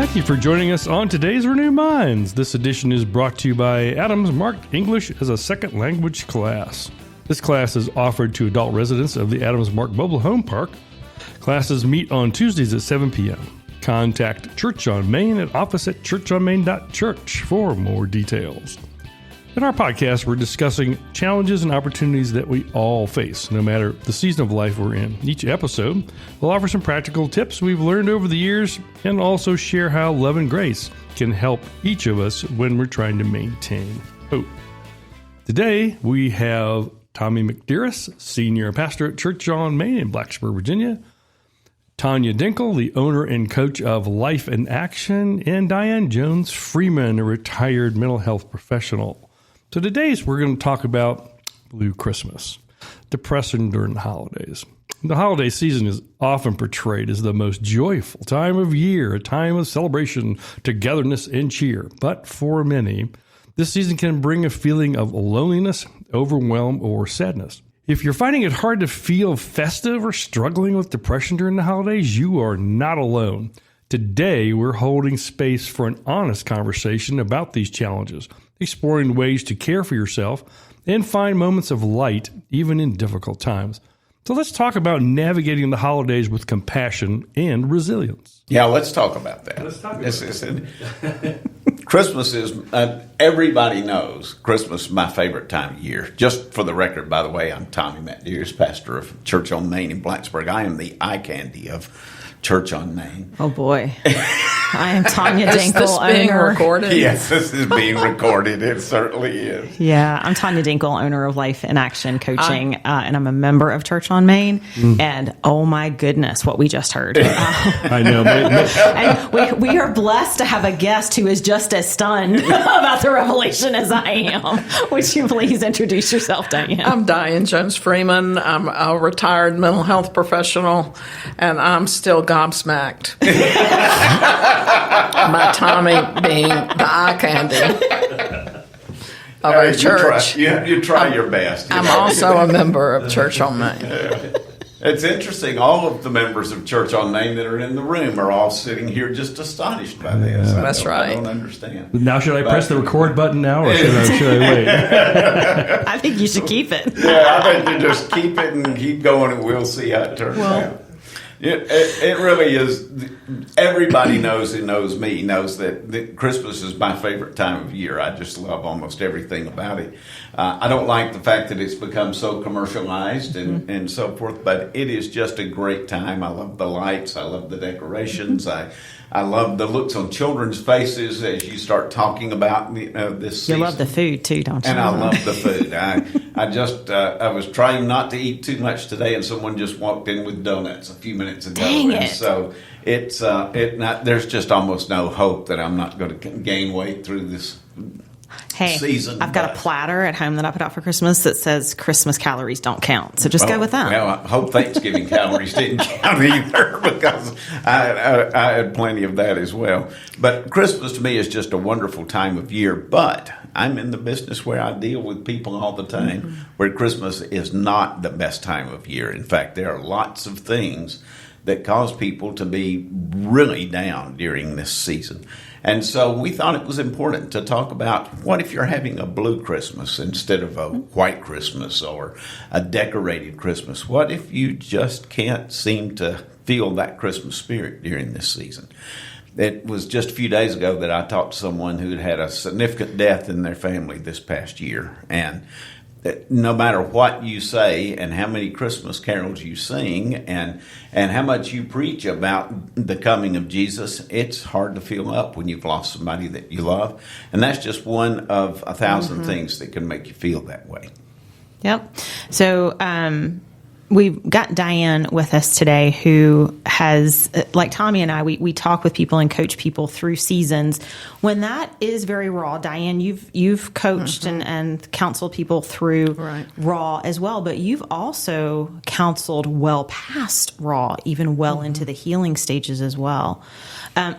Thank you for joining us on today's Renew Minds. This edition is brought to you by Adams Marked English as a Second Language class. This class is offered to adult residents of the Adams Marked Mobile Home Park. Classes meet on Tuesdays at 7 p.m. Contact Church on Main at office@churchonmain.church for more details. In our podcast, we're discussing challenges and opportunities that we all face, no matter the season of life we're in. Each episode, we'll offer some practical tips we've learned over the years and also share how love and grace can help each of us when we're trying to maintain hope. Today, we have Tommy McDearris, Senior Pastor at Church on Main in Blacksburg, Virginia, Tanya Dinkle, the owner and coach of Life in Action, and Diane Jones-Freeman, a retired mental health professional. So today's we're going to talk about Blue Christmas, depression during the holidays. The holiday season is often portrayed as the most joyful time of year, a time of celebration, togetherness, and cheer. But for many, this season can bring a feeling of loneliness, overwhelm, or sadness. If you're finding it hard to feel festive or struggling with depression during the holidays, you are not alone. Today, we're holding space for an honest conversation about these challenges, exploring ways to care for yourself and find moments of light even in difficult times. So let's talk about navigating the holidays with compassion and resilience. Yeah, let's talk about that. Christmas is, everybody knows Christmas is my favorite time of year. Just for the record, by the way, I'm Tommy McDearris, pastor of Church on Main in Blacksburg. I am the eye candy of Church on Main. Oh, boy. I am Tanya Dinkle, Is this being owner. recorded? Yes, this is being recorded. It certainly is. Yeah, I'm Tanya Dinkle, owner of Life in Action Coaching, and I'm a member of Church on Main. And oh my goodness, what we just heard. I know. And we are blessed to have a guest who is just as stunned about the revelation as I am. Would you please introduce yourself, Diane? I'm Diane Jones-Freeman. I'm a retired mental health professional, and I'm still gobsmacked. My Tommy being the eye candy of our church. You try your best. I'm also a member of Church on Main. It's interesting. All of the members of Church on Main that are in the room are all sitting here just astonished by this. That's right. I don't understand. Now, should I press the record button now, or should I wait? I think you should keep it. Yeah, I think you just keep it and keep going, and we'll see how it turns out. It really is. Everybody knows who knows me knows that Christmas is my favorite time of year. I just love almost everything about it. I don't like the fact that it's become so commercialized and so forth, but it is just a great time. I love the lights. I love the decorations. I love the looks on children's faces as you start talking about this season. You love the food too, don't you? And I love the food. I was trying not to eat too much today, and someone just walked in with donuts a few minutes ago. Dang it. And so there's just almost no hope that I'm not going to gain weight through this season. I've got a platter at home that I put out for Christmas that says Christmas calories don't count. So just go with that. Well, I hope Thanksgiving calories didn't count either, because I had plenty of that as well. But Christmas to me is just a wonderful time of year. But I'm in the business where I deal with people all the time where Christmas is not the best time of year. In fact, there are lots of things that cause people to be really down during this season. And so we thought it was important to talk about what if you're having a blue Christmas instead of a white Christmas or a decorated Christmas? What if you just can't seem to feel that Christmas spirit during this season? It was just a few days ago that I talked to someone who had had a significant death in their family this past year. And no matter what you say and how many Christmas carols you sing and how much you preach about the coming of Jesus, it's hard to feel up when you've lost somebody that you love. And that's just one of 1,000 things that can make you feel that way. Yep. So we've got Diane with us today, who has, like Tommy and I, we talk with people and coach people through seasons when that is very raw. Diane, you've coached and counseled people through raw as well, but you've also counseled well past raw, even well into the healing stages as well.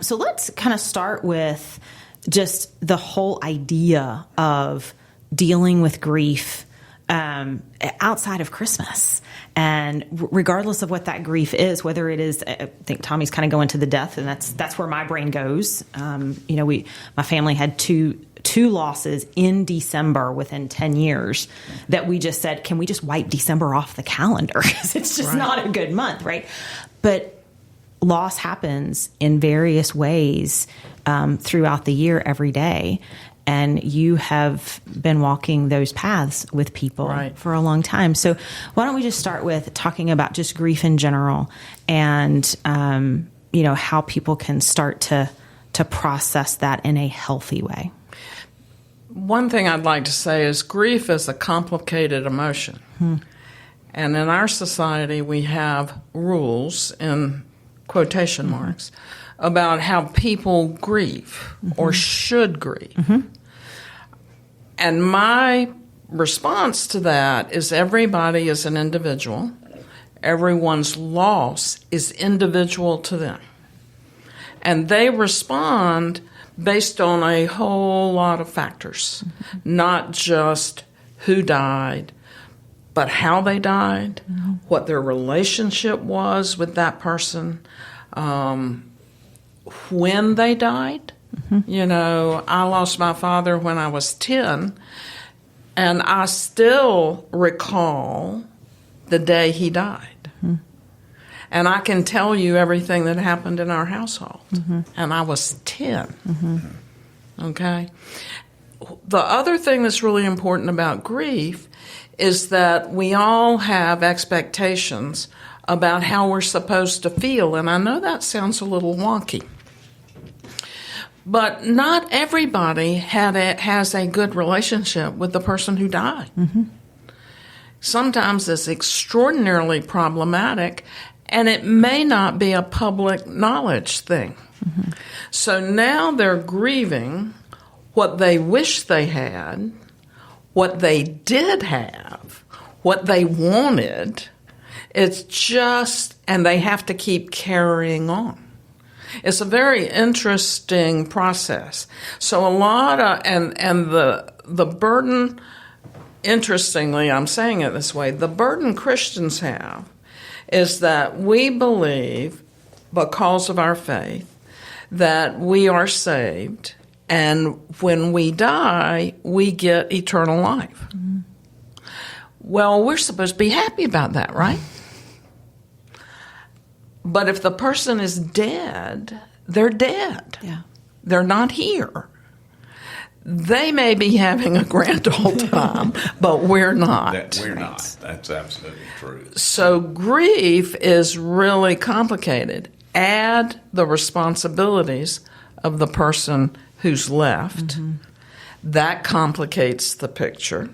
So let's kind of start with just the whole idea of dealing with grief outside of Christmas. And regardless of what that grief is, whether it is, I think Tommy's kind of going to the death, and that's where my brain goes. My family had two losses in December within 10 years that we just said, can we just wipe December off the calendar? Because it's just not a good month, right? But loss happens in various ways throughout the year, every day. And you have been walking those paths with people for a long time. So why don't we just start with talking about just grief in general and, how people can start to process that in a healthy way. One thing I'd like to say is grief is a complicated emotion. And in our society, we have rules, in quotation marks, about how people grieve or should grieve. And my response to that is everybody is an individual. Everyone's loss is individual to them. And they respond based on a whole lot of factors, not just who died, but how they died, what their relationship was with that person, when they died. I lost my father when I was 10, and I still recall the day he died. And I can tell you everything that happened in our household. And I was 10. Okay? The other thing that's really important about grief is that we all have expectations about how we're supposed to feel. And I know that sounds a little wonky. But not everybody has a good relationship with the person who died. Sometimes it's extraordinarily problematic, and it may not be a public knowledge thing. So now they're grieving what they wish they had, what they did have, what they wanted. It's just, and they have to keep carrying on. It's a very interesting process. So a lot of, and the burden, interestingly, I'm saying it this way, the burden Christians have is that we believe, because of our faith, that we are saved, and when we die, we get eternal life. Well, we're supposed to be happy about that, right? But if the person is dead, they're dead. They're not here. They may be having a grand old time, but we're not. We're not. That's absolutely true. So grief is really complicated. Add the responsibilities of the person who's left. That complicates the picture.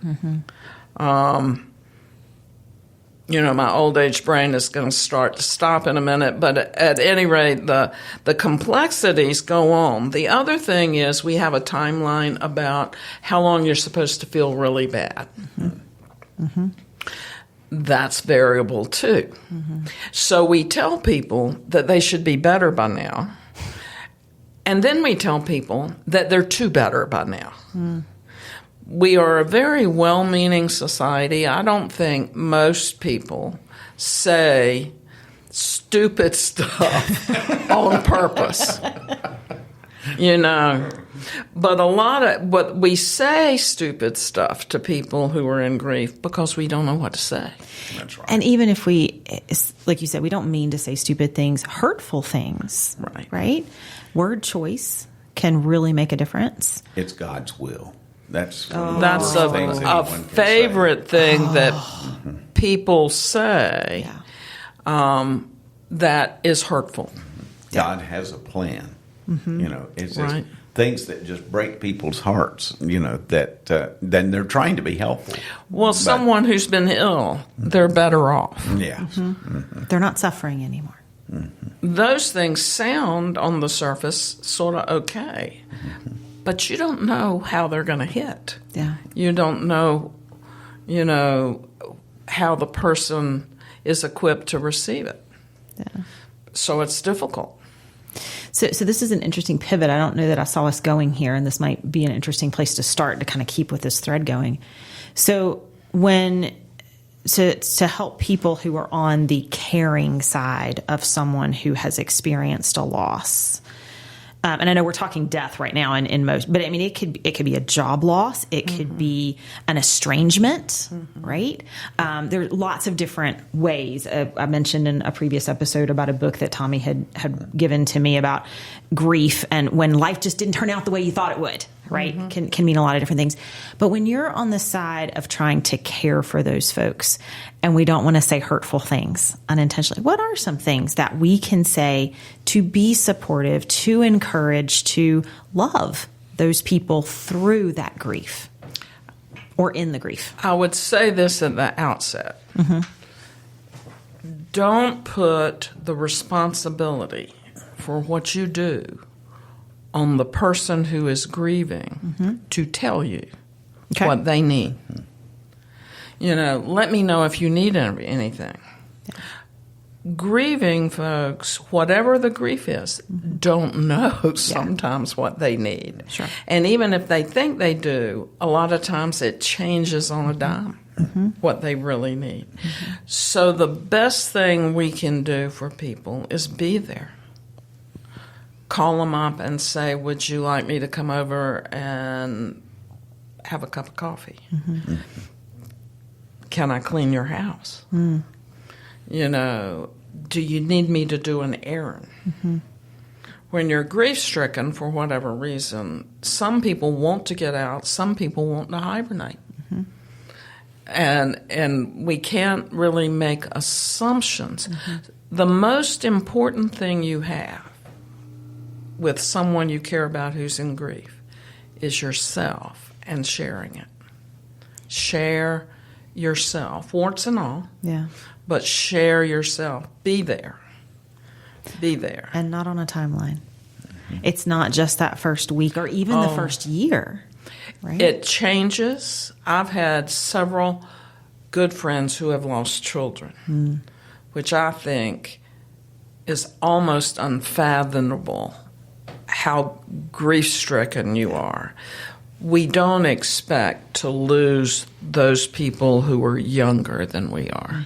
My old age brain is going to start to stop in a minute, but at any rate, the complexities go on. The other thing is we have a timeline about how long you're supposed to feel really bad. That's variable too. So we tell people that they should be better by now, and then we tell people that they're too better by now. We are a very well-meaning society. I don't think most people say stupid stuff on purpose. But we say stupid stuff to people who are in grief because we don't know what to say. That's right. And even if we, like you said, we don't mean to say stupid things, hurtful things, right? Word choice can really make a difference. It's God's will. That's a favorite thing that people say that is hurtful. God has a plan. It's just things that just break people's hearts, that then they're trying to be helpful. Well, someone who's been ill, they're better off. They're not suffering anymore. Those things sound on the surface sort of okay. But you don't know how they're going to hit. You don't know, how the person is equipped to receive it. So it's difficult. So this is an interesting pivot. I don't know that I saw us going here, and this might be an interesting place to start to kind of keep with this thread going. So to help people who are on the caring side of someone who has experienced a loss. And I know we're talking death right now in most, but I mean, it could be a job loss. It could be an estrangement, right? There are lots of different ways. I mentioned in a previous episode about a book that Tommy had given to me about grief and when life just didn't turn out the way you thought it would, right? Can mean a lot of different things. But when you're on the side of trying to care for those folks, and we don't want to say hurtful things unintentionally, what are some things that we can say to be supportive, to encourage, to love those people through that grief or in the grief? I would say this at the outset. Don't put the responsibility for what you do on the person who is grieving to tell you what they need. Let me know if you need anything. Yeah. Grieving folks, whatever the grief is, don't know sometimes what they need. Sure. And even if they think they do, a lot of times it changes on a dime what they really need. So the best thing we can do for people is be there. Call them up and say, would you like me to come over and have a cup of coffee? Can I clean your house? Do you need me to do an errand? When you're grief-stricken for whatever reason, some people want to get out, some people want to hibernate. And we can't really make assumptions. The most important thing you have with someone you care about who's in grief is yourself and sharing it. Share yourself, warts and all. Yeah. But share yourself. Be there. Be there. And not on a timeline. It's not just that first week or even the first year, right? It changes. I've had several good friends who have lost children, which I think is almost unfathomable how grief-stricken you are. We don't expect to lose those people who are younger than we are.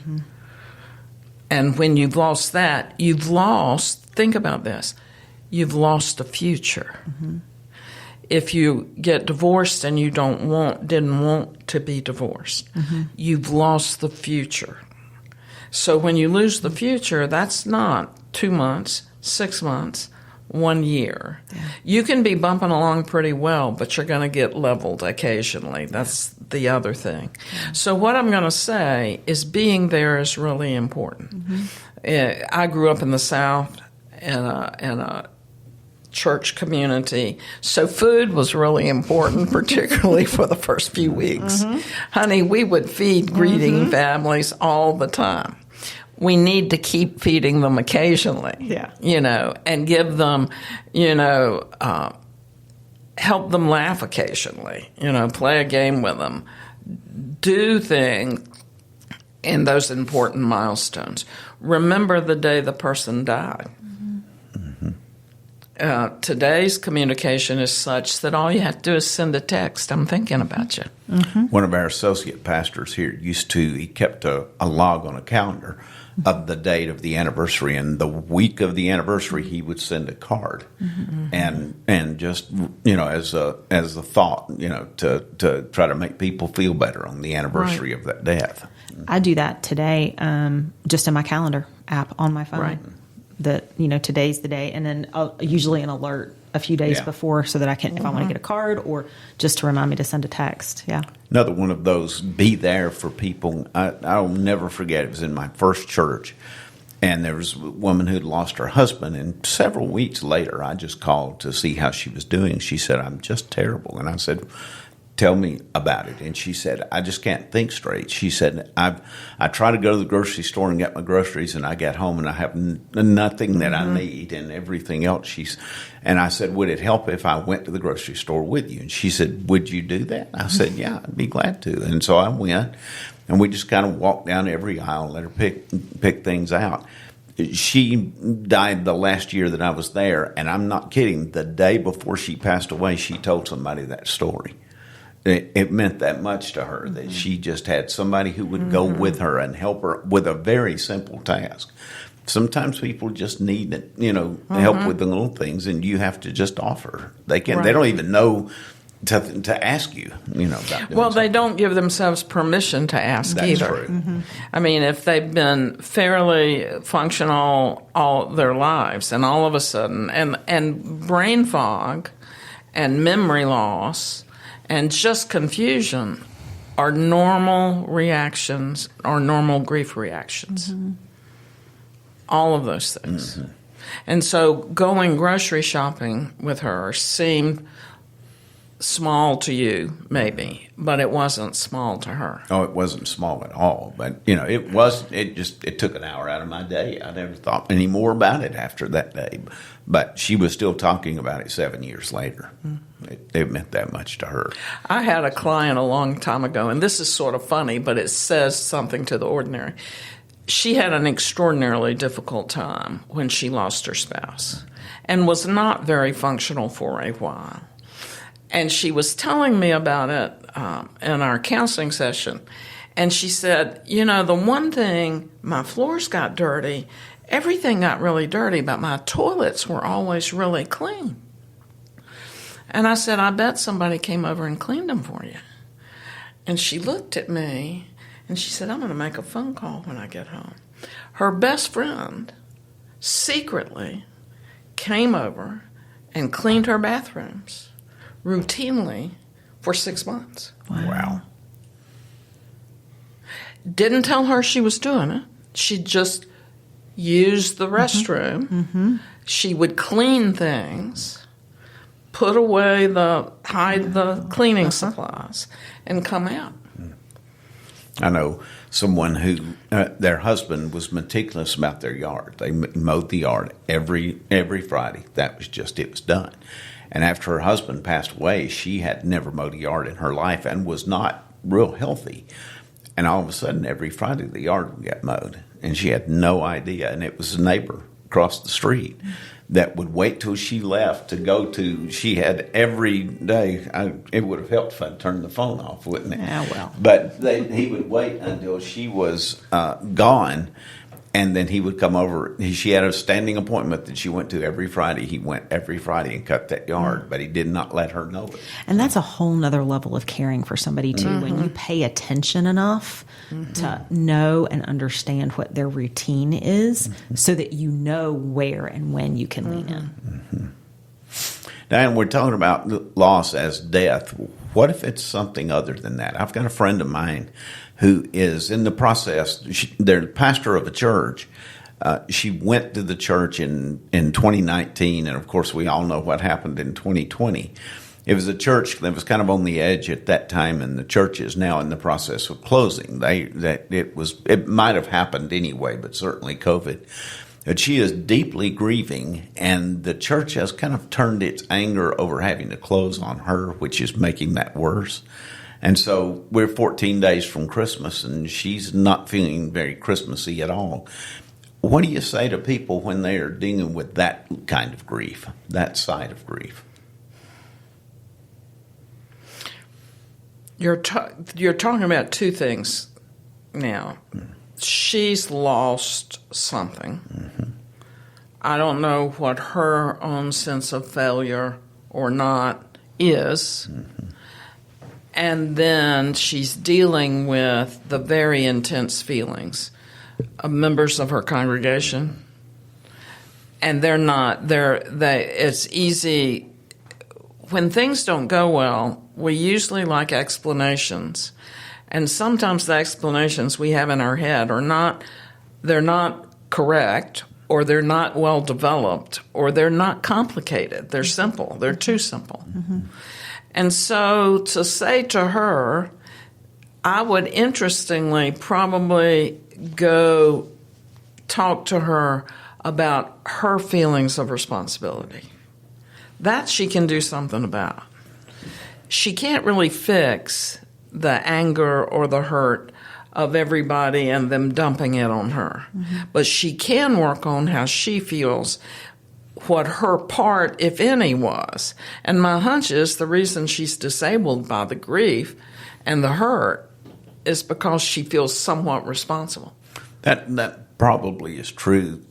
And when you've lost that, think about this, you've lost a future. If you get divorced and you didn't want to be divorced, you've lost the future. So when you lose the future, that's not 2 months, 6 months, 1 year. Yeah. You can be bumping along pretty well, but you're going to get leveled occasionally. That's the other thing. Yeah. So what I'm going to say is being there is really important. I grew up in the South in a church community, so food was really important, particularly for the first few weeks. Honey, we would feed grieving families all the time. We need to keep feeding them occasionally, and give them, help them laugh occasionally, play a game with them, do things in those important milestones. Remember the day the person died. Today's communication is such that all you have to do is send a text, I'm thinking about you. One of our associate pastors here he kept a log on a calendar of the date of the anniversary, and the week of the anniversary he would send a card and just as a thought to try to make people feel better on the anniversary of that death. I do that today just in my calendar app on my phone. That today's the day, and then usually an alert a few days before so that I can, if I want to get a card or just to remind me to send a text. Another one of those, be there for people. I'll never forget, it was in my first church, and there was a woman who'd lost her husband, and several weeks later I just called to see how she was doing. She said, I'm just terrible. And I said, tell me about it. And she said, I just can't think straight. She said, I try to go to the grocery store and get my groceries, and I get home and I have nothing that I need and everything else. And I said, would it help if I went to the grocery store with you? And she said, would you do that? I said, yeah, I'd be glad to. And so I went, and we just kind of walked down every aisle and let her pick things out. She died the last year that I was there, and I'm not kidding. The day before she passed away, she told somebody that story. it meant that much to her that she just had somebody who would go with her and help her with a very simple task. Sometimes people just need, help with the little things, and you have to just offer. They don't even know to ask you, about doing Well, they something. don't give themselves permission to ask That's either. true. I mean, if they've been fairly functional all their lives, and all of a sudden, and brain fog, and memory loss, and just confusion are normal reactions, or normal grief reactions. All of those things. And so going grocery shopping with her seemed small to you, maybe, but it wasn't small to her. Oh, it wasn't small at all, but it took an hour out of my day. I never thought any more about it after that day, but she was still talking about it 7 years later. It meant that much to her. I had a client a long time ago, and this is sort of funny, but it says something to the ordinary. She had an extraordinarily difficult time when she lost her spouse and was not very functional for a while. And she was telling me about it in our counseling session. And she said, the one thing, my floors got dirty, everything got really dirty, but my toilets were always really clean. And I said, I bet somebody came over and cleaned them for you. And she looked at me and she said, I'm going to make a phone call when I get home. Her best friend secretly came over and cleaned her bathrooms routinely for 6 months. Wow. Didn't tell her she was doing it. She just used the restroom. She would clean things, hide the cleaning supplies, and come out. I know someone who their husband was meticulous about their yard. They mowed the yard every Friday. That was just, it was done. And after her husband passed away, she had never mowed a yard in her life and was not real healthy. And all of a sudden, every Friday, the yard would get mowed. And she had no idea. And it was a neighbor across the street that would wait till she left to go to, she had every day, it would have helped if I'd turned the phone off, wouldn't it? Yeah, well. But he would wait until she was gone, and then he would come over. She had a standing appointment that she went to every Friday. He went every Friday and cut that yard, but he did not let her know it. And that's a whole nother level of caring for somebody, too, when you pay attention enough to know and understand what their routine is so that you know where and when you can lean in. Now, we're talking about loss as death. What if it's something other than that? I've got a friend of mine who is in the process. They're the pastor of a church. She went to the church in 2019, and of course, we all know what happened in 2020. It was a church that was kind of on the edge at that time, and the church is now in the process of closing. It might have happened anyway, but certainly COVID. But she is deeply grieving, and the church has kind of turned its anger over having to close on her, which is making that worse. And so we're 14 days from Christmas, and she's not feeling very Christmassy at all. What do you say to people when they are dealing with that kind of grief, that side of grief? You're talking about two things now. She's lost something. I don't know what her own sense of failure or not is. And then she's dealing with the very intense feelings of members of her congregation. And it's easy. When things don't go well, we usually like explanations. And sometimes the explanations we have in our head they're not correct, or they're not well developed, or they're not complicated. They're simple. They're too simple. And so to say to her, I would interestingly probably go talk to her about her feelings of responsibility. That she can do something about. She can't really fix the anger or the hurt of everybody and them dumping it on her. But she can work on how she feels what her part, if any, was. And my hunch is the reason she's disabled by the grief and the hurt is because she feels somewhat responsible. That probably is true.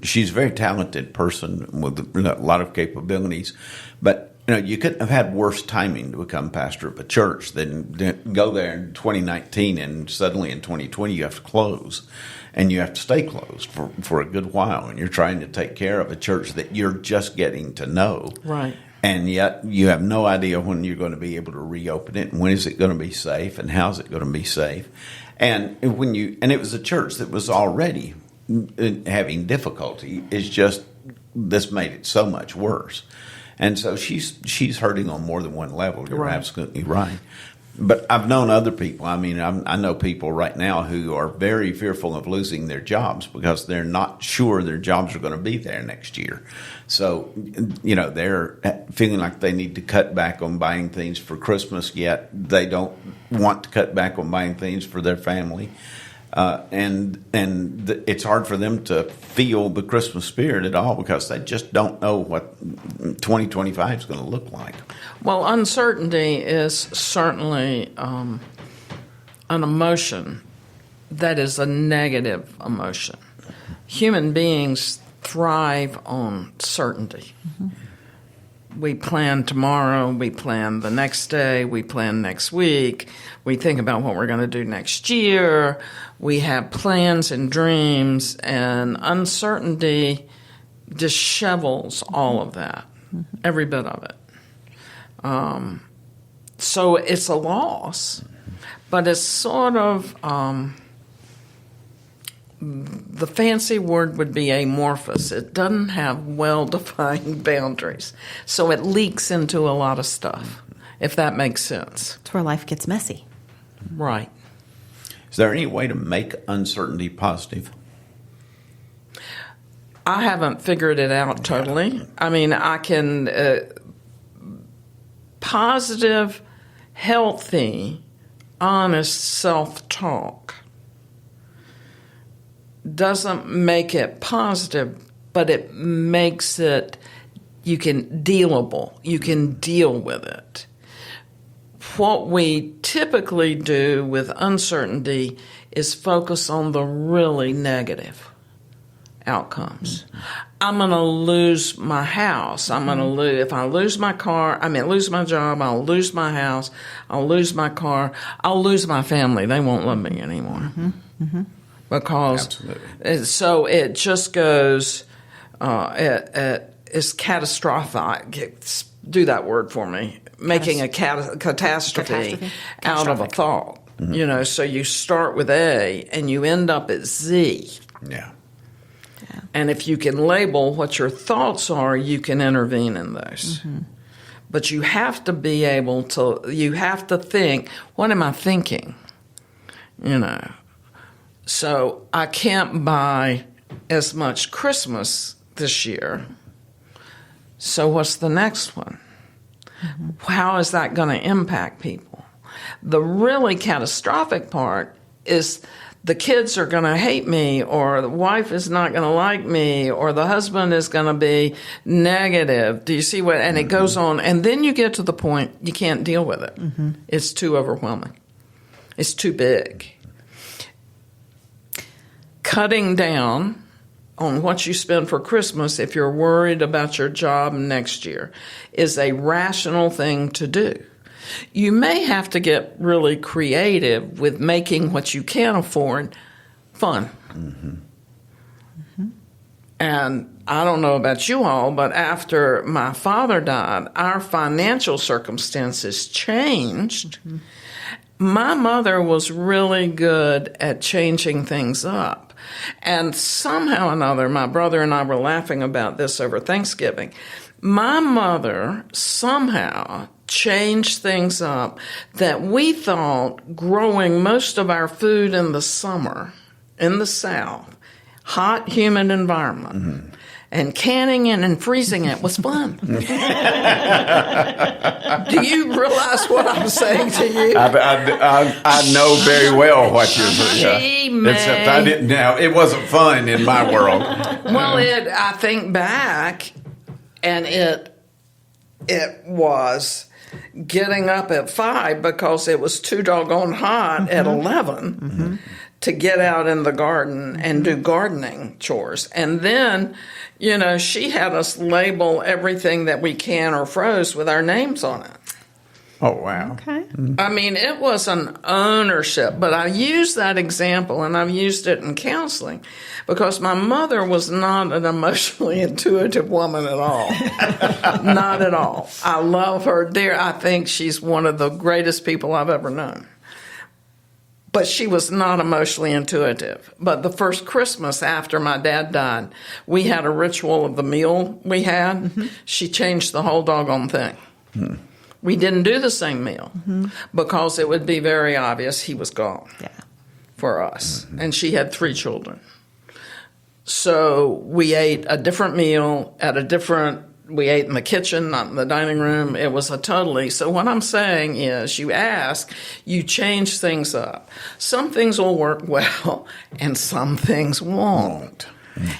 She's a very talented person with a lot of capabilities, but you couldn't have had worse timing to become pastor of a church than go there in 2019 and suddenly in 2020 you have to close. And you have to stay closed for a good while, and you're trying to take care of a church that you're just getting to know. Right. And yet you have no idea when you're going to be able to reopen it, and when is it going to be safe, and how is it going to be safe. And it was a church that was already having difficulty. It's just this made it so much worse. And so she's hurting on more than one level. You're absolutely right. But I've known other people. I mean, I know people right now who are very fearful of losing their jobs because they're not sure their jobs are going to be there next year. So, they're feeling like they need to cut back on buying things for Christmas, yet they don't want to cut back on buying things for their family. And it's hard for them to feel the Christmas spirit at all because they just don't know what 2025 is going to look like. Well, uncertainty is certainly an emotion that is a negative emotion. Human beings thrive on certainty. Mm-hmm. We plan tomorrow, we plan the next day, we plan next week, we think about what we're going to do next year, we have plans and dreams, and uncertainty dishevels all of that, every bit of it. So it's a loss, but it's sort of, the fancy word would be amorphous. It doesn't have well-defined boundaries. So it leaks into a lot of stuff, if that makes sense. It's where life gets messy. Right. Is there any way to make uncertainty positive? I haven't figured it out totally. I mean, I can... positive, healthy, honest self-talk doesn't make it positive, but it makes it, you can dealable. You can deal with it. What we typically do with uncertainty is focus on the really negative outcomes. I'm going to lose my house. I'm going to lose, if I lose my car, lose my job, I'll lose my house, I'll lose my car, I'll lose my family. They won't love me anymore. Mm-hmm. Mm-hmm. Because, so it just goes, it's catastrophic. Do that word for me. Making a catastrophe out of a thought. Mm-hmm. So you start with A and you end up at Z. Yeah. And if you can label what your thoughts are, you can intervene in those. Mm-hmm. But you have to be able to, you have to think, what am I thinking? So I can't buy as much Christmas this year. So what's the next one? Mm-hmm. How is that going to impact people? The really catastrophic part is the kids are going to hate me, or the wife is not going to like me, or the husband is going to be negative. Do you see what? And it goes on. And then you get to the point you can't deal with it. Mm-hmm. It's too overwhelming. It's too big. Cutting down on what you spend for Christmas if you're worried about your job next year is a rational thing to do. You may have to get really creative with making what you can afford fun. Mm-hmm. Mm-hmm. And I don't know about you all, but after my father died, our financial circumstances changed. Mm-hmm. My mother was really good at changing things up. And somehow or another, my brother and I were laughing about this over Thanksgiving. My mother somehow changed things up that we thought growing most of our food in the summer in the South, hot, humid environment, mm-hmm. and canning it and freezing it was fun. Do you realize what I'm saying to you? I know very well what you're saying. Except I didn't. Now it wasn't fun in my world. Well, I think back. And it was getting up at 5 because it was too doggone hot at 11 to get out in the garden and do gardening chores. And then, she had us label everything that we can or froze with our names on it. Oh, wow. Okay. I mean, it was an ownership, but I use that example, and I've used it in counseling because my mother was not an emotionally intuitive woman at all. Not at all. I love her dear. I think she's one of the greatest people I've ever known. But she was not emotionally intuitive. But the first Christmas after my dad died, we had a ritual of the meal we had. She changed the whole doggone thing. We didn't do the same meal because it would be very obvious he was gone for us. And she had 3 children. So we ate a different meal we ate in the kitchen, not in the dining room. It was so what I'm saying is you ask, you change things up. Some things will work well and some things won't.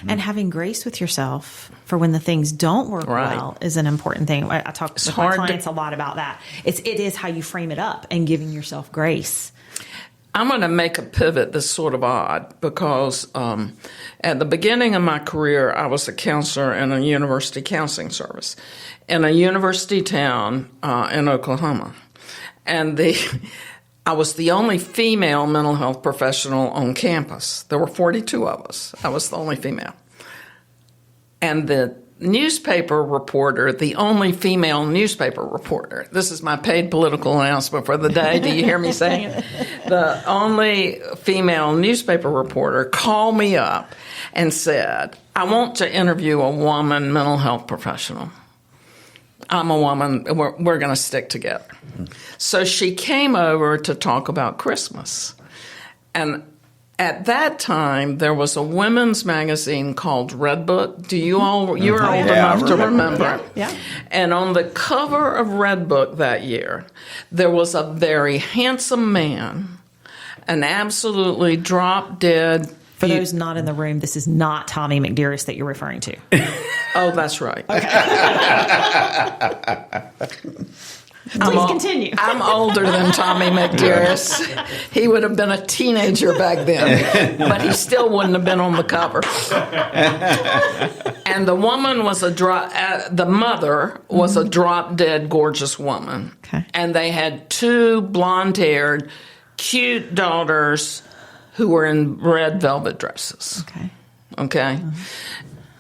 And having grace with yourself for when the things don't work well is an important thing. I talk with my clients a lot about that. It is how you frame it up and giving yourself grace. I'm going to make a pivot that's sort of odd because at the beginning of my career, I was a counselor in a university counseling service in a university town in Oklahoma. And I was the only female mental health professional on campus. There were 42 of us. I was the only female. And the newspaper reporter, the only female newspaper reporter, this is my paid political announcement for the day. Do you hear me saying it? The only female newspaper reporter called me up and said, I want to interview a woman mental health professional. I'm a woman. We're going to stick together. So she came over to talk about Christmas. And at that time, there was a women's magazine called Red Book. You're old enough to remember. Yeah. And on the cover of Red Book that year, there was a very handsome man, an absolutely drop-dead. For those not in the room, this is not Tommy McDearest that you're referring to. Oh, that's right. Please continue. I'm older than Tommy McDearest. He would have been a teenager back then, but he still wouldn't have been on the cover. And the woman was the mother was a drop-dead gorgeous woman. Okay. And they had 2 blonde-haired, cute daughters who were in red velvet dresses. Okay?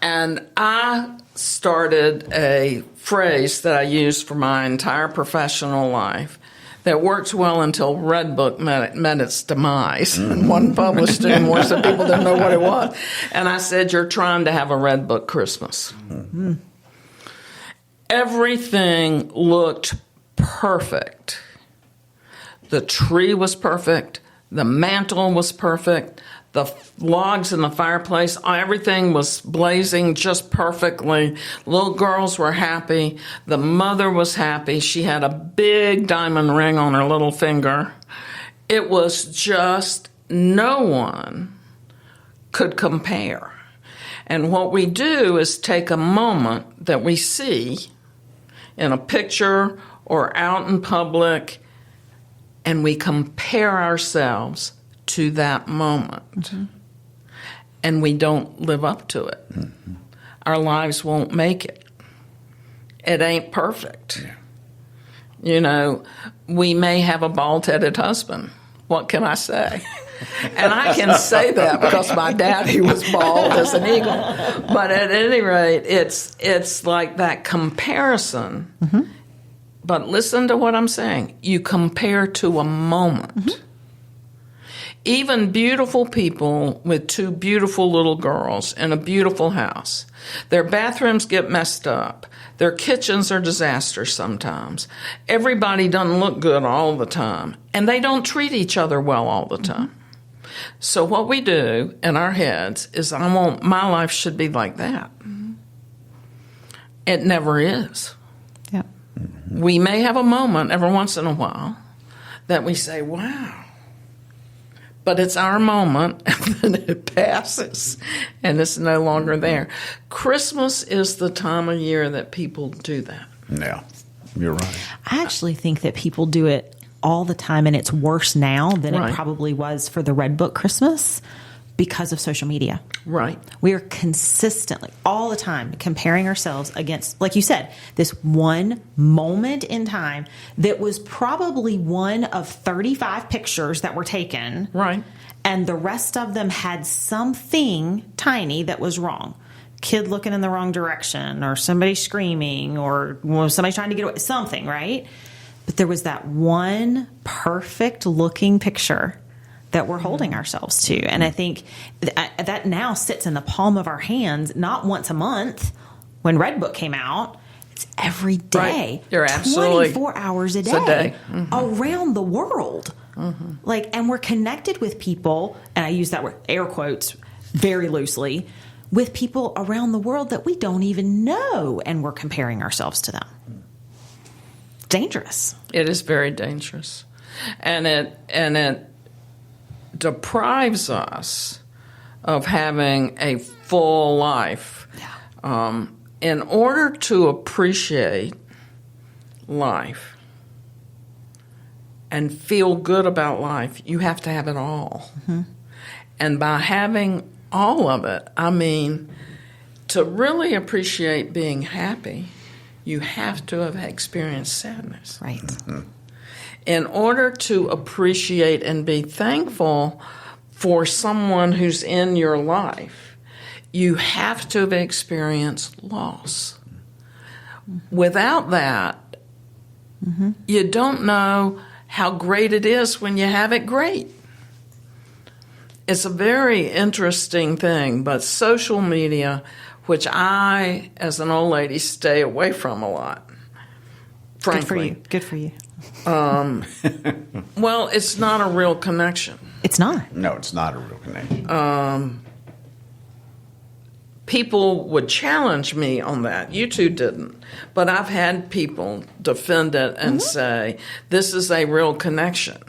And I started a phrase that I used for my entire professional life that worked well until Red Book met its demise and wasn't published anymore, so people didn't know what it was. And I said, you're trying to have a Red Book Christmas. Everything looked perfect. The tree was perfect. The mantle was perfect. The logs in the fireplace, everything was blazing just perfectly. Little girls were happy. The mother was happy. She had a big diamond ring on her little finger. It was just no one could compare. And what we do is take a moment that we see in a picture or out in public, and we compare ourselves to that moment. And we don't live up to it. Our lives won't make it. It ain't perfect. We may have a bald-headed husband. What can I say? And I can say that because my daddy was bald as an eagle. But at any rate, it's like that comparison. But listen to what I'm saying. You compare to a moment. Even beautiful people with 2 beautiful little girls in a beautiful house, their bathrooms get messed up. Their kitchens are disasters sometimes. Everybody doesn't look good all the time. And they don't treat each other well all the time. So what we do in our heads is, my life should be like that. It never is. Yeah. We may have a moment every once in a while that we say, wow. but it's our moment, and then it passes, and it's no longer there. Christmas is the time of year that people do that. Yeah, you're right. I actually think that people do it all the time, and it's worse now than Right. it probably was for the Red Book Christmas because of social media. Right. We are consistently, all the time, comparing ourselves against, like you said, this one moment in time that was probably one of 35 pictures that were taken. Right. And the rest of them had something tiny that was wrong. Kid looking in the wrong direction, or somebody screaming, or somebody trying to get away, something, right? But there was that one perfect looking picture that we're holding ourselves to. And I think that now sits in the palm of our hands, not once a month when Red Book came out. It's every day. Right. You're absolutely 24 hours a day, it's a day. Mm-hmm. around the world. Mm-hmm. And we're connected with people, and I use that word, air quotes, very loosely, with people around the world that we don't even know, and we're comparing ourselves to them. Dangerous. It is very dangerous. And it deprives us of having a full life. Yeah. In order to appreciate life and feel good about life, you have to have it all. Mm-hmm. And by having all of it, I mean, to really appreciate being happy, you have to have experienced sadness. Right. Mm-hmm. In order to appreciate and be thankful for someone who's in your life, you have to have experienced loss. Without that, you don't know how great it is when you have it great. It's a very interesting thing, but social media, which I, as an old lady, stay away from a lot, frankly. Good for you. Well, it's not a real connection. It's not. No, it's not a real connection. People would challenge me on that. You two didn't. But I've had people defend it and say, this is a real connection.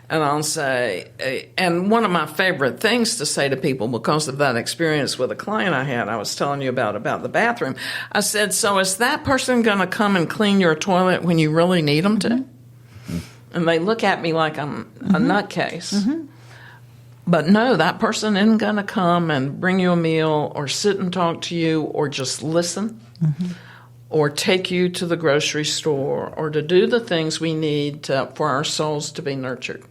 And I'll say, and one of my favorite things to say to people because of that experience with a client I had, I was telling you about the bathroom. I said, so is that person going to come and clean your toilet when you really need them to? And they look at me like I'm a nutcase. But no, that person isn't going to come and bring you a meal or sit and talk to you or just listen or take you to the grocery store or to do the things we need for our souls to be nurtured.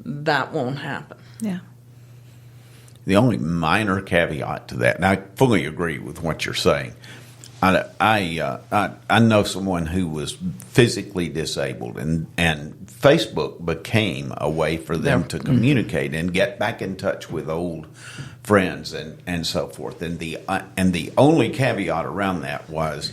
That won't happen. Yeah. The only minor caveat to that, and I fully agree with what you're saying. I know someone who was physically disabled, and Facebook became a way for them to communicate and get back in touch with old friends and so forth. And the only caveat around that was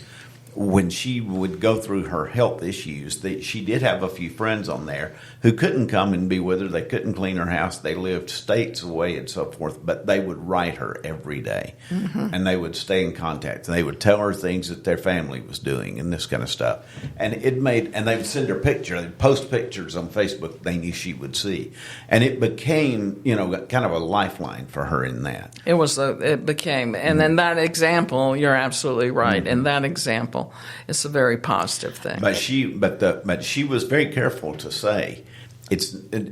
when she would go through her health issues, that she did have a few friends on there who couldn't come and be with her. They couldn't clean her house. They lived states away and so forth, but they would write her every day, and they would stay in contact. And they would tell her things that their family was doing and this kind of stuff. And they would send her pictures. They'd post pictures on Facebook they knew she would see. And it became, kind of a lifeline for her in that. It became, and in that example, you're absolutely right. In that example, it's a very positive thing. But she was very careful to say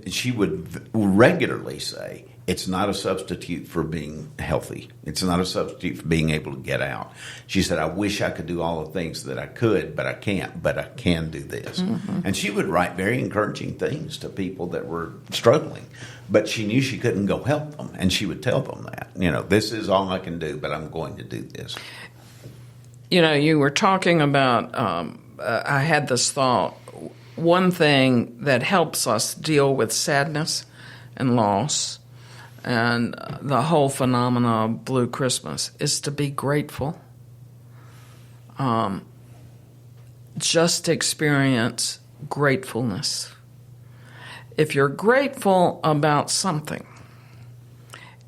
she would regularly say it's not a substitute for being healthy. It's not a substitute for being able to get out. She said, I wish I could do all the things that I could, but I can't. But I can do this. And she would write very encouraging things to people that were struggling. But she knew she couldn't go help them. And she would tell them that, this is all I can do, but I'm going to do this. You were talking about, I had this thought, one thing that helps us deal with sadness and loss and the whole phenomena of Blue Christmas is to be grateful. Just experience gratefulness. If you're grateful about something,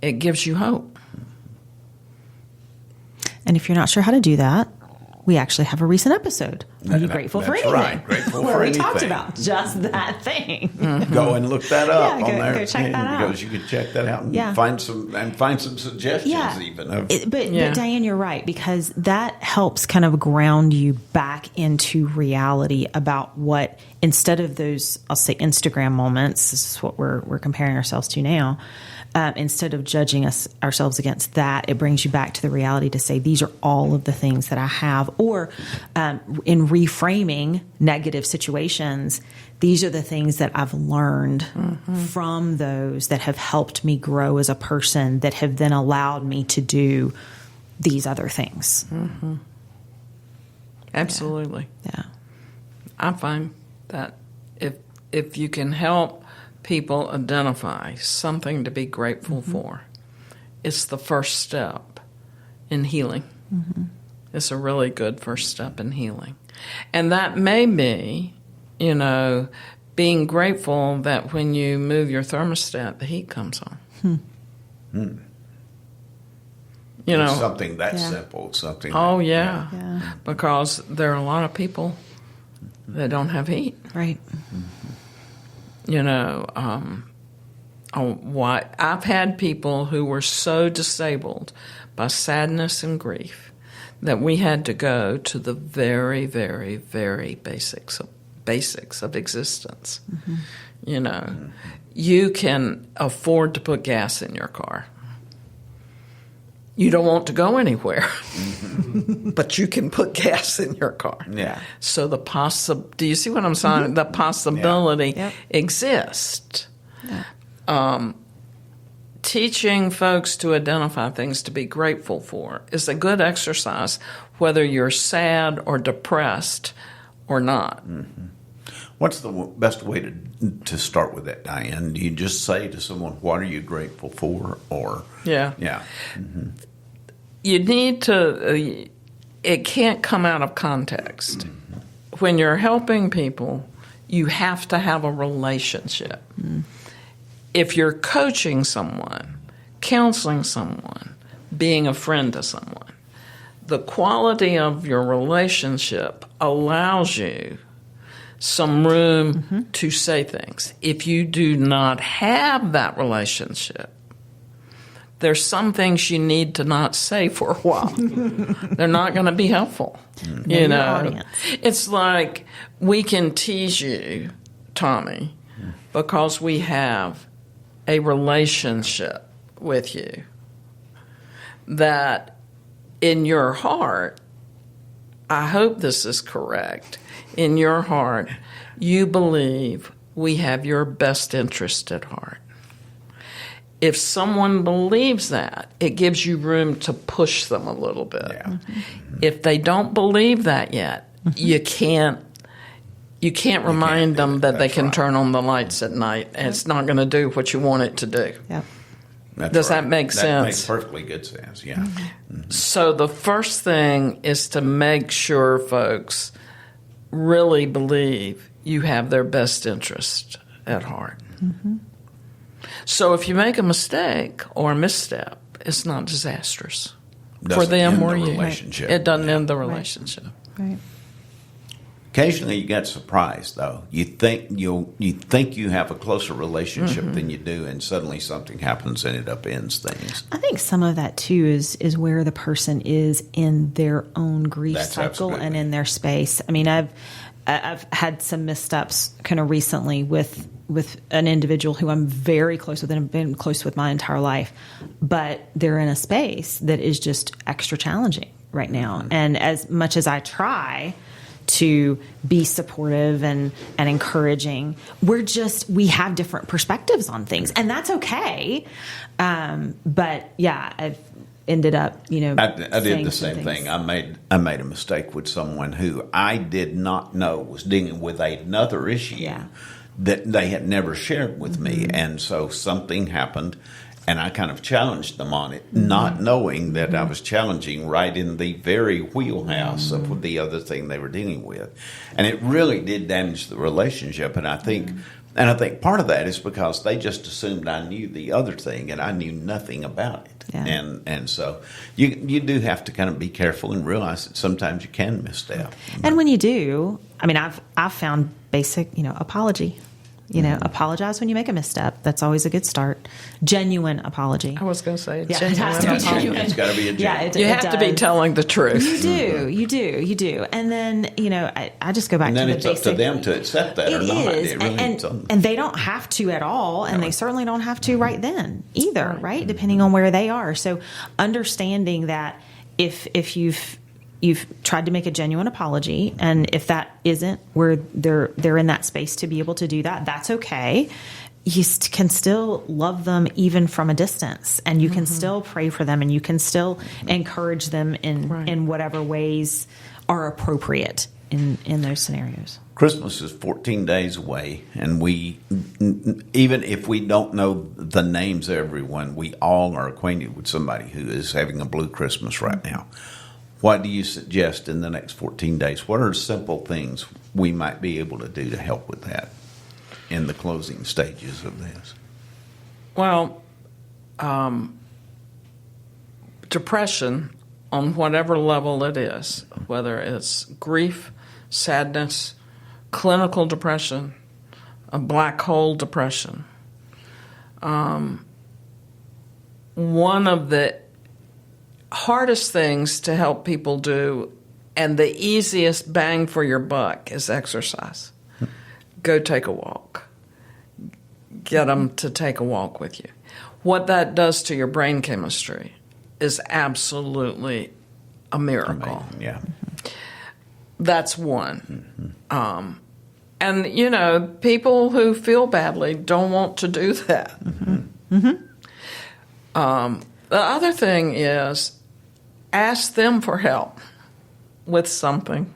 it gives you hope. And if you're not sure how to do that, we actually have a recent episode. Are you grateful for anything? Right. Grateful where for we anything. talked about just that thing. Go and look that up Yeah, on there. go check that out. Because you could check that out and Yeah. find some suggestions even. But Diane, you're right, because that helps kind of ground you back into reality about what, instead of those, I'll say, Instagram moments, this is what we're comparing ourselves to now. Instead of judging ourselves against that, it brings you back to the reality to say, these are all of the things that I have. Or in reframing negative situations, these are the things that I've learned from those that have helped me grow as a person, that have then allowed me to do these other things. Mm-hmm. Absolutely. Yeah. I find that if you can help people identify something to be grateful for, it's the first step in healing. It's a really good first step in healing. And that may be, being grateful that when you move your thermostat, the heat comes on. It's something that simple. Something. Oh, yeah. Because there are a lot of people that don't have heat. Right. I've had people who were so disabled by sadness and grief that we had to go to the very, very, very basics of existence. You can afford to put gas in your car. You don't want to go anywhere, but you can put gas in your car. Yeah. So do you see what I'm saying? The possibility exists. Yeah. Teaching folks to identify things to be grateful for is a good exercise, whether you're sad or depressed or not. What's the best way to start with that, Diane? Do you just say to someone, "What are you grateful for?" Or yeah. You need to. It can't come out of context. When you're helping people, you have to have a relationship. If you're coaching someone, counseling someone, being a friend to someone, the quality of your relationship allows you some room to say things. If you do not have that relationship, there's some things you need to not say for a while. They're not going to be helpful. It's like we can tease you, Tommy, because we have a relationship with you that in your heart, I hope this is correct, in your heart, you believe we have your best interest at heart. If someone believes that, it gives you room to push them a little bit. Yeah. If they don't believe that yet, you can't remind them that they can turn on the lights at night, and it's not going to do what you want it to do. Yep. Does that make sense? That makes perfectly good sense, yeah. So the first thing is to make sure folks really believe you have their best interest at heart. So if you make a mistake or a misstep, it's not disastrous for them or you. Relationship. It doesn't end the relationship. Right. Occasionally, you get surprised, though. You think you have a closer relationship than you do, and suddenly something happens and it upends things. I think some of that too is where the person is in their own grief cycle and in their space. I mean, I've had some missteps kind of recently with an individual who I'm very close with and have been close with my entire life, but they're in a space that is just extra challenging right now. And as much as I try to be supportive and encouraging, we have different perspectives on things, and that's okay. But yeah, I've ended up, I did the same thing. I made a mistake with someone who I did not know was dealing with another issue that they had never shared with me, and so something happened, And I kind of challenged them on it, not knowing that I was challenging right in the very wheelhouse of the other thing they were dealing with. And it really did damage the relationship. And I think part of that is because they just assumed I knew the other thing and I knew nothing about it. Yeah. And so you do have to kind of be careful and realize that sometimes you can misstep. And when you do, I mean, I've found basic, apology. Apologize when you make a misstep. That's always a good start. Genuine apology. I was going to say genuine. It has to be genuine. It's got to be a genuine. You have to be telling the truth. You do. And then, I just go back to the basic. And then it's up to them to accept that or not. It really and they don't have to at all, and they certainly don't have to right then either, right? Depending on where they are. So understanding that if you've tried to make a genuine apology, and if that isn't where they're in that space to be able to do that, that's okay. You can still love them even from a distance, and you can still pray for them, and you can still encourage them in whatever ways are appropriate in those scenarios. Christmas is 14 days away, and we, even if we don't know the names of everyone, we all are acquainted with somebody who is having a blue Christmas right now. What do you suggest in the next 14 days? What are simple things we might be able to do to help with that in the closing stages of this? Well, depression on whatever level it is, whether it's grief, sadness, clinical depression, a black hole depression, one of the hardest things to help people do and the easiest bang for your buck is exercise. Go take a walk. Get them to take a walk with you. What that does to your brain chemistry is absolutely a miracle. Amazing. Yeah. That's one. And, people who feel badly don't want to do that. The other thing is ask them for help with something.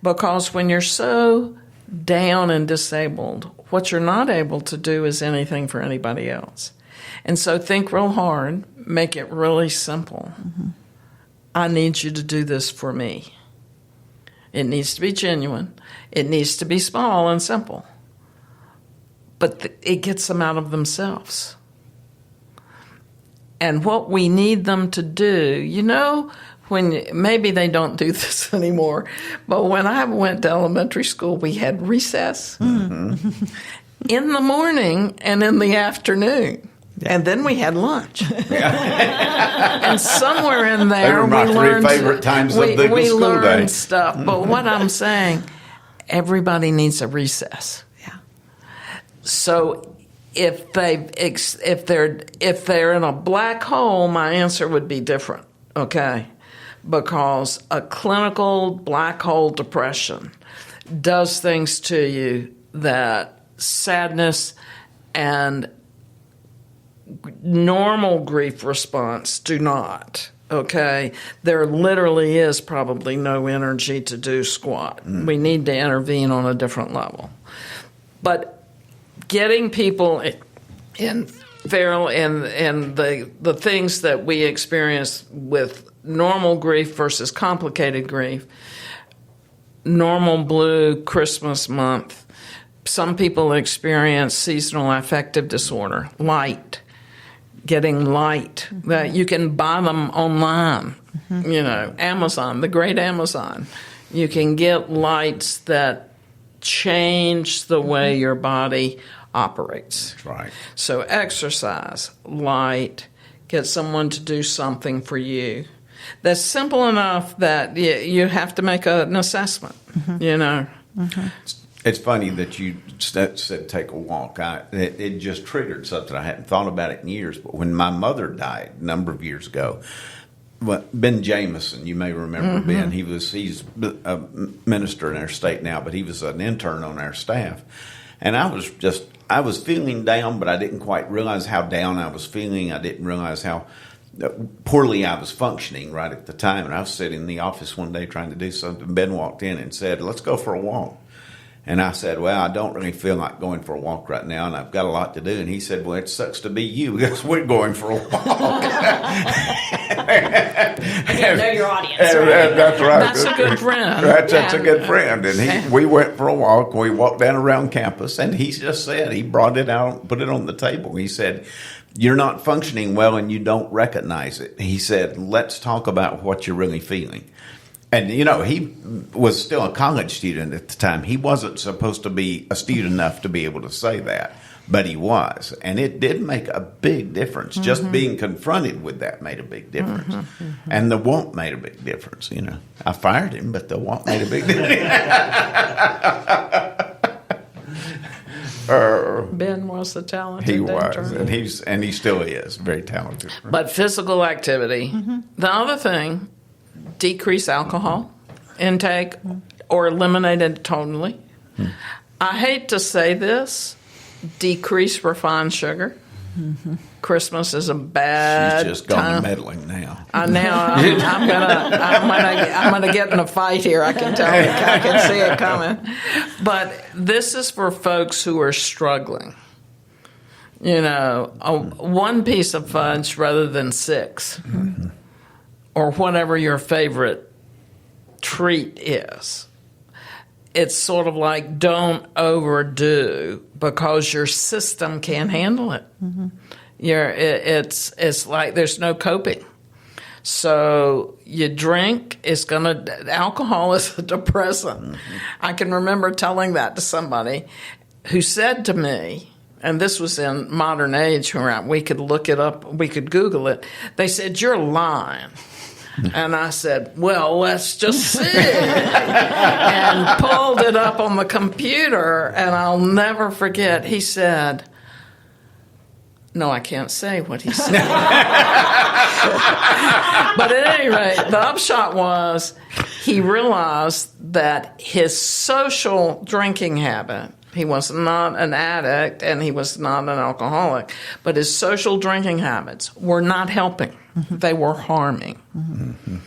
Because when you're so down and disabled, what you're not able to do is anything for anybody else. And so think real hard, make it really simple. I need you to do this for me. It needs to be genuine. It needs to be small and simple. But it gets them out of themselves. And what we need them to do, when maybe they don't do this anymore, but when I went to elementary school, we had recess in the morning and in the afternoon. And then we had lunch. And somewhere in there, we learned favorite times of the we school learned day. stuff. But what I'm saying, everybody needs a recess. Yeah. So if they're in a black hole, my answer would be different. Okay, because a clinical black hole depression does things to you that sadness and normal grief response do not. Okay, there literally is probably no energy to do squat. We need to intervene on a different level. But getting people in the things that we experience with normal grief versus complicated grief, normal blue Christmas month. Some people experience seasonal affective disorder, getting light, that you can buy them online, Amazon, the great Amazon. You can get lights that change the way your body operates. That's right. So exercise, light, get someone to do something for you. That's simple enough that you have to make an assessment, It's funny that you said take a walk. It just triggered something. I hadn't thought about it in years, but when my mother died a number of years ago, Ben Jameson, you may remember Ben. He's a minister in our state now, but he was an intern on our staff. And I was feeling down, but I didn't quite realize how down I was feeling. I didn't realize how poorly I was functioning right at the time. And I was sitting in the office one day trying to do something. Ben walked in and said, "Let's go for a walk." And I said, well, I don't really feel like going for a walk right now, and I've got a lot to do. And he said, well, it sucks to be you because we're going for a walk. You know your audience, right? That's right. That's a good friend. That's a good friend. And we went for a walk. We walked down around campus, and he just said, he brought it out, put it on the table. He said, you're not functioning well and you don't recognize it. He said, let's talk about what you're really feeling. And, you know, he was still a college student at the time. He wasn't supposed to be astute enough to be able to say that, but he was. And it did make a big difference. Mm-hmm. Just being confronted with that made a big difference. Mm-hmm. Mm-hmm. And the want made a big difference, you know. I fired him, but the want made a big difference. Ben was the talented He was, intern. and he still is very talented. But physical activity. Mm-hmm. The other thing, decrease alcohol intake or eliminate it totally. I hate to say this, decrease refined sugar. Mm-hmm. Christmas is a bad She's just gone time. to meddling now. I'm gonna get in a fight here. I can tell. I can see it coming. But this is for folks who are struggling. You know, one piece of fudge rather than 6, mm-hmm. or whatever your favorite treat is. It's sort of like don't overdo because your system can't handle it. Mm-hmm. It's like there's no coping. So you drink, alcohol is a depressant. Mm-hmm. I can remember telling that to somebody who said to me, and this was in modern age, where we could look it up, we could Google it. They said, you're lying. And I said, well, let's just see. And pulled it up on the computer, and I'll never forget, he said, no, I can't say what he said. But at any rate, the upshot was he realized that his social drinking habit, he was not an addict and he was not an alcoholic, but his social drinking habits were not helping. Mm-hmm. They were harming. Mm-hmm.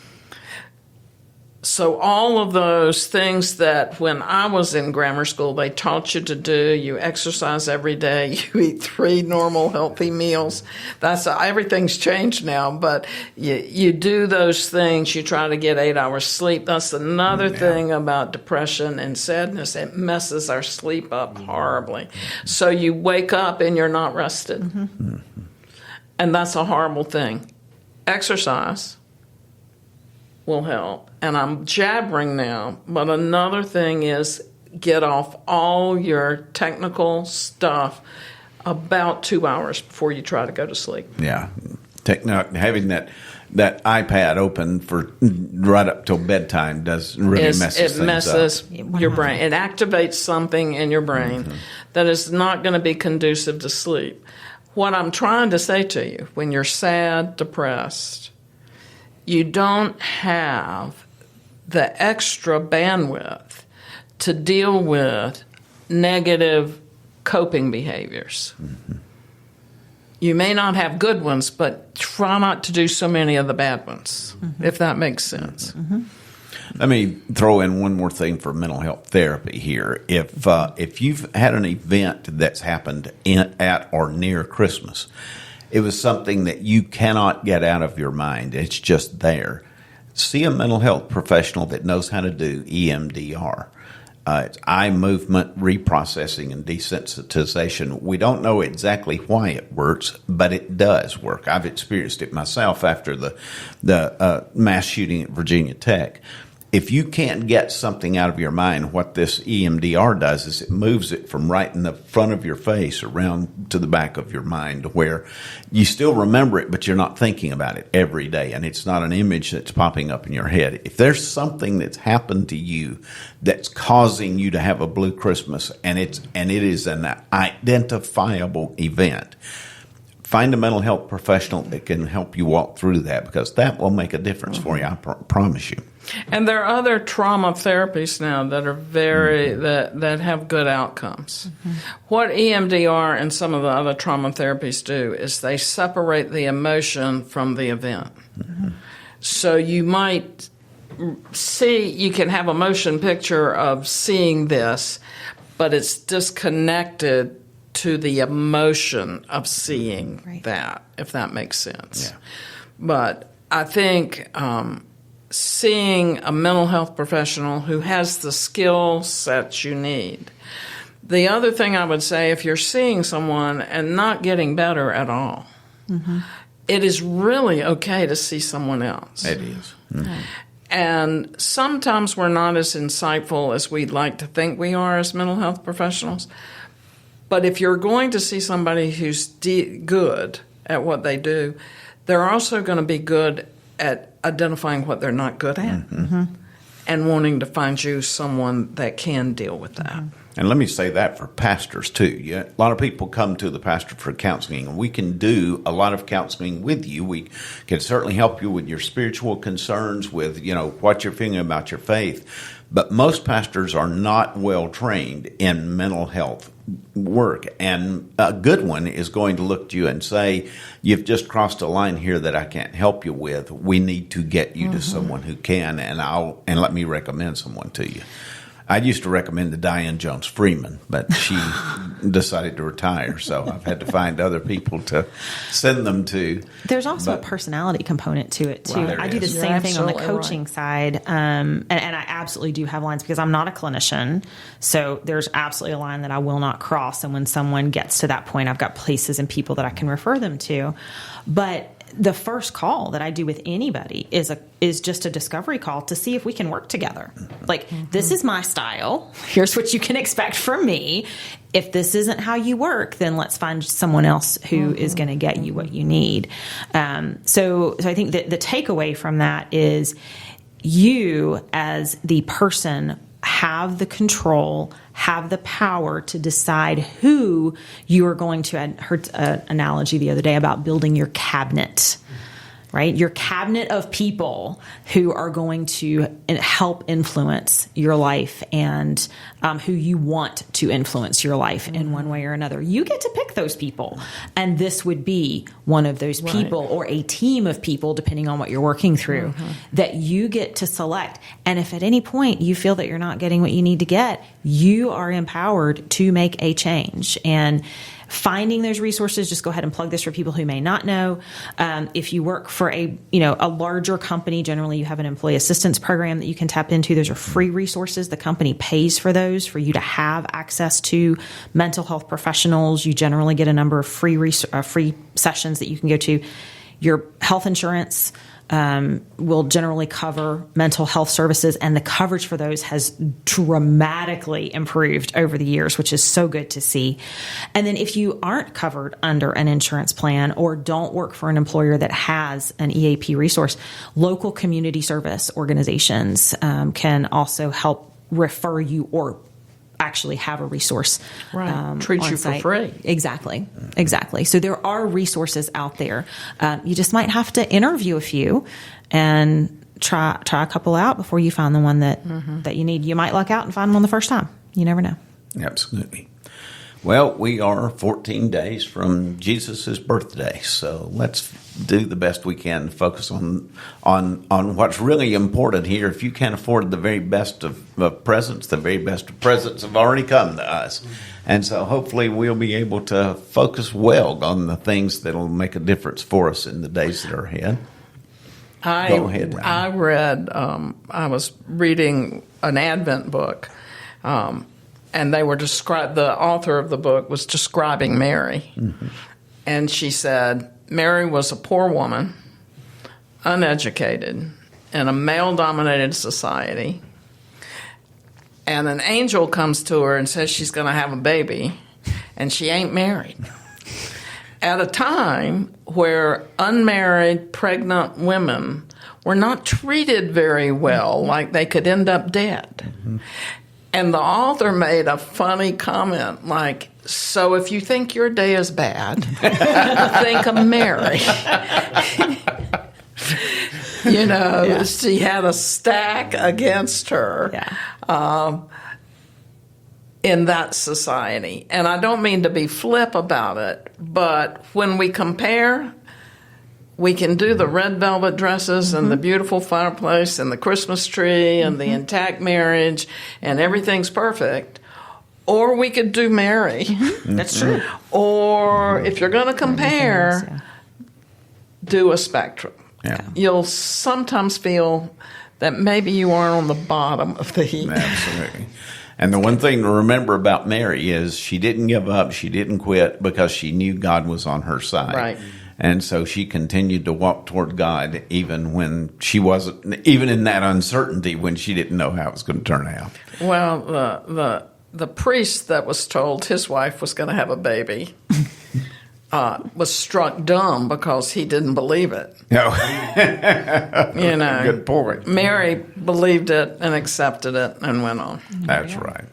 So all of those things that when I was in grammar school, they taught you to do, you exercise every day, you eat 3 normal healthy meals. Everything's changed now, but you do those things, you try to get 8 hours sleep. That's another thing about depression and sadness. It messes our sleep up horribly. So you wake up and you're not rested. Mm-hmm. And that's a horrible thing. Exercise will help. And I'm jabbering now, but another thing is get off all your technical stuff about 2 hours before you try to go to sleep. Yeah. Having that iPad open for right up till bedtime messes things up. It messes your brain. It activates something in your brain that is not going to be conducive to sleep. What I'm trying to say to you, when you're sad, depressed, you don't have the extra bandwidth to deal with negative coping behaviors. Mm-hmm. You may not have good ones, but try not to do so many of the bad ones, if that makes sense. Mm-hmm. Let me throw in one more thing for mental health therapy here. If you've had an event that's happened at or near Christmas, it was something that you cannot get out of your mind. It's just there. See a mental health professional that knows how to do EMDR. It's eye movement reprocessing and desensitization. We don't know exactly why it works, but it does work. I've experienced it myself after the mass shooting at Virginia Tech. If you can't get something out of your mind, what this EMDR does is it moves it from right in the front of your face around to the back of your mind where you still remember it, but you're not thinking about it every day. And it's not an image that's popping up in your head. If there's something that's happened to you that's causing you to have a blue Christmas and it is an identifiable event, find a mental health professional that can help you walk through that because that will make a difference for you. I promise you. And there are other trauma therapies now that are that have good outcomes. Mm-hmm. What EMDR and some of the other trauma therapies do is they separate the emotion from the event. Mm-hmm. So you might you can have a motion picture of seeing this, but it's disconnected to the emotion of seeing that, if that makes sense. Yeah. But I think seeing a mental health professional who has the skill sets you need. The other thing I would say, if you're seeing someone and not getting better at all, it is really okay to see someone else. It is. Mm-hmm. And sometimes we're not as insightful as we'd like to think we are as mental health professionals. But if you're going to see somebody who's good at what they do, they're also going to be good at identifying what they're not good at and wanting to find you someone that can deal with that. And let me say that for pastors, too. Yeah, a lot of people come to the pastor for counseling, and we can do a lot of counseling with you. We can certainly help you with your spiritual concerns, with, what you're feeling about your faith. But most pastors are not well trained in mental health work. And a good one is going to look at you and say, you've just crossed a line here that I can't help you with. We need to get you to someone who can, and let me recommend someone to you. I used to recommend to Diane Jones Freeman, but she decided to retire, so I've had to find other people to send them to. There's also a personality component to it, too. Right, I do the same thing on the coaching side, and I absolutely do have lines because I'm not a clinician, so there's absolutely a line that I will not cross, and when someone gets to that point, I've got places and people that I can refer them to. But the first call that I do with anybody is just a discovery call to see if we can work together. Like, this is my style. Here's what you can expect from me. If this isn't how you work, then let's find someone else who is going to get you what you need. So I think that the takeaway from that is you, as the person, have the control, have the power to decide who you are going to. I heard an analogy the other day about building your cabinet, right? Your cabinet of people who are going to help influence your life and who you want to influence your life in one way or another. You get to pick those people. And this would be one of those people or a team of people, depending on what you're working through, that you get to select. And if at any point you feel that you're not getting what you need to get, you are empowered to make a change. And finding those resources, just go ahead and plug this for people who may not know. If you work for a larger company, generally you have an employee assistance program that you can tap into. Those are free resources. The company pays for those for you to have access to mental health professionals. You generally get a number of free sessions that you can go to. Your health insurance will generally cover mental health services, and the coverage for those has dramatically improved over the years, which is so good to see. And then if you aren't covered under an insurance plan or don't work for an employer that has an EAP resource, local community service organizations can also help refer you or actually have a resource treat you site. for free. Exactly. So there are resources out there. You just might have to interview a few and try a couple out before you find the one that you need. You might luck out and find one the first time. You never know. Absolutely. Well, we are 14 days from Jesus' birthday, so let's do the best we can to focus on what's really important here. If you can't afford the very best of presents, the very best of presents have already come to us. And so hopefully we'll be able to focus well on the things that will make a difference for us in the days that are ahead. Go ahead, Ryan. I was reading an Advent book, and they were the author of the book was describing Mary. And she said, Mary was a poor woman, uneducated, in a male-dominated society. And an angel comes to her and says she's going to have a baby, and she ain't married. At a time where unmarried, pregnant women were not treated very well, like they could end up dead. And the author made a funny comment like, so if you think your day is bad, think of Mary. She had a stack against her in that society. And I don't mean to be flip about it, but when we compare, we can do the red velvet dresses and the beautiful fireplace and the Christmas tree and the intact marriage and everything's perfect. Or we could do Mary. That's true. Or if you're going to compare, do a spectrum. Yeah. You'll sometimes feel that maybe you are on the bottom of the heap. Absolutely. And the one thing to remember about Mary is she didn't give up, she didn't quit because she knew God was on her side. Right. And so she continued to walk toward God even when she wasn't, even in that uncertainty when she didn't know how it was going to turn out. Well, the priest that was told his wife was going to have a baby was struck dumb because he didn't believe it. No. You know, Good point. Mary believed it and accepted it and went on. That's right.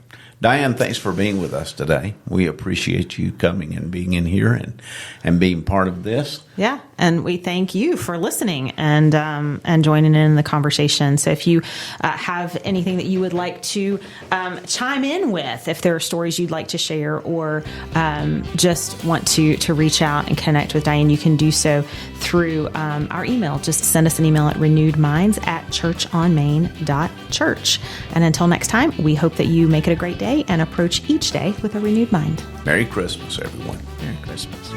Diane, thanks for being with us today. We appreciate you coming and being in here and being part of this. Yeah, and we thank you for listening and joining in the conversation. So if you have anything that you would like to chime in with, if there are stories you'd like to share or just want to reach out and connect with Diane, you can do so through our email. Just send us an email at renewedminds@churchonmain.church. And until next time, we hope that you make it a great day and approach each day with a renewed mind. Merry Christmas, everyone. Merry Christmas.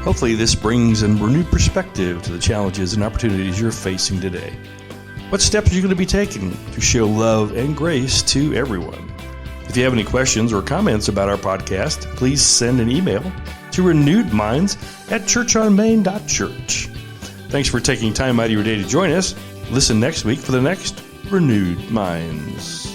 Hopefully this brings a renewed perspective to the challenges and opportunities you're facing today. What steps are you going to be taking to show love and grace to everyone? If you have any questions or comments about our podcast, please send an email to renewedminds@churchonmain.church. Thanks for taking time out of your day to join us. Listen next week for the next Renewed Minds.